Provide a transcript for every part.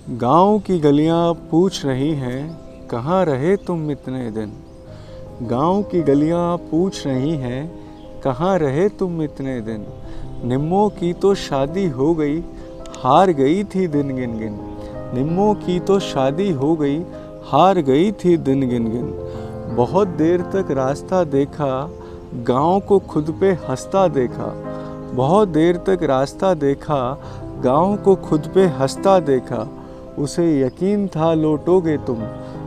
गाँव की गलियाँ पूछ रही हैं कहाँ रहे तुम इतने दिन। गाँव की गलियाँ पूछ रही हैं कहाँ रहे तुम इतने दिन। निम्मों की तो शादी हो गई हार गई थी दिन गिन गिन। निम्मों की तो शादी हो गई हार गई थी दिन गिन गिन। बहुत देर तक रास्ता देखा गाँव को खुद पे हंसता देखा। बहुत देर तक रास्ता देखा गाँव को खुद पे हंसता देखा। उसे यकीन था लौटोगे तुम,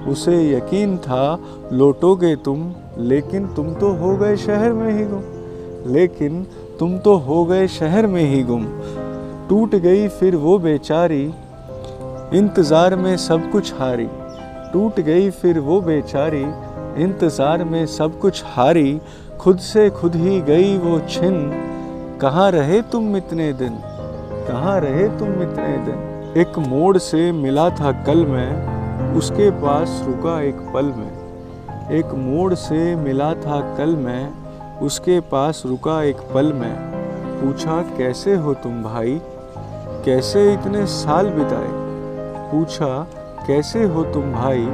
उसे यकीन था लौटोगे तुम, लेकिन तुम तो हो गए शहर में ही गुम। लेकिन तुम तो हो गए शहर में ही गुम। टूट गई फिर वो बेचारी इंतज़ार में सब कुछ हारी। टूट गई फिर वो बेचारी इंतज़ार में सब कुछ हारी। खुद से खुद ही गई वो छिन, कहाँ रहे तुम इतने दिन, कहाँ रहे तुम इतने दिन। एक मोड़ से मिला था कल मैं, उसके पास रुका एक पल में। एक मोड़ से मिला था कल मैं, उसके पास रुका एक पल में। पूछा कैसे हो तुम भाई, कैसे इतने साल बिताए। पूछा कैसे हो तुम भाई,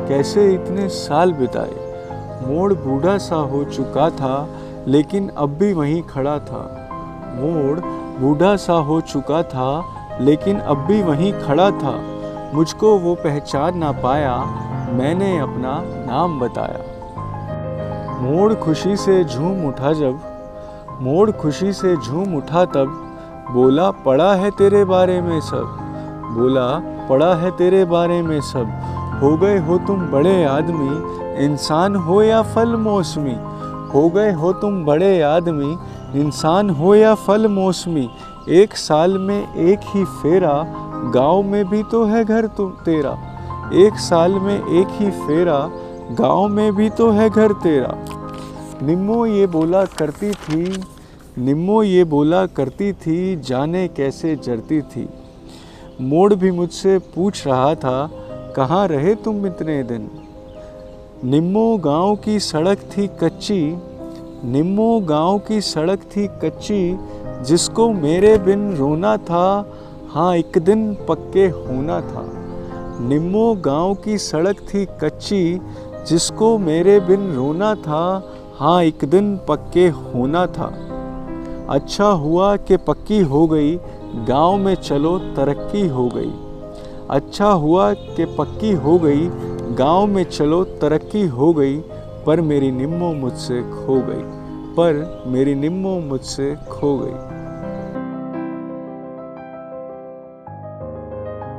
कैसे इतने साल बिताए। मोड़ बूढ़ा सा हो चुका था लेकिन अब भी वहीं खड़ा था। मोड़ बूढ़ा सा हो चुका था लेकिन अब भी वहीं खड़ा था। मुझको वो पहचान ना पाया, मैंने अपना नाम बताया। मोड़ खुशी से झूम उठा जब, मोड़ खुशी से झूम उठा तब। बोला पड़ा है तेरे बारे में सब, बोला पड़ा है तेरे बारे में सब। हो गए हो तुम बड़े आदमी, इंसान हो या फल मौसमी। हो गए हो तुम बड़े आदमी, इंसान हो या फल मौसमी। एक साल में एक ही फेरा, गाँव में भी तो है घर तुम तेरा। एक साल में एक ही फेरा, गाँव में भी तो है घर तेरा। निम्मो ये बोला करती थी, निम्मो ये बोला करती थी, जाने कैसे जरती थी। मोड़ भी मुझसे पूछ रहा था कहाँ रहे तुम इतने दिन। निम्मो गाँव की सड़क थी कच्ची, निम्मो गाँव की सड़क थी कच्ची। जिसको मेरे बिन रोना था, हाँ एक दिन पक्के होना था। निम्मो गाँव की सड़क थी कच्ची, जिसको मेरे बिन रोना था, हाँ एक दिन पक्के होना था। अच्छा हुआ कि पक्की हो गई, गाँव में चलो तरक्की हो गई। अच्छा हुआ कि पक्की हो गई, गाँव में चलो तरक्की हो गई। पर मेरी निम्मो मुझसे खो गई, पर मेरी निम्मो मुझसे खो गई।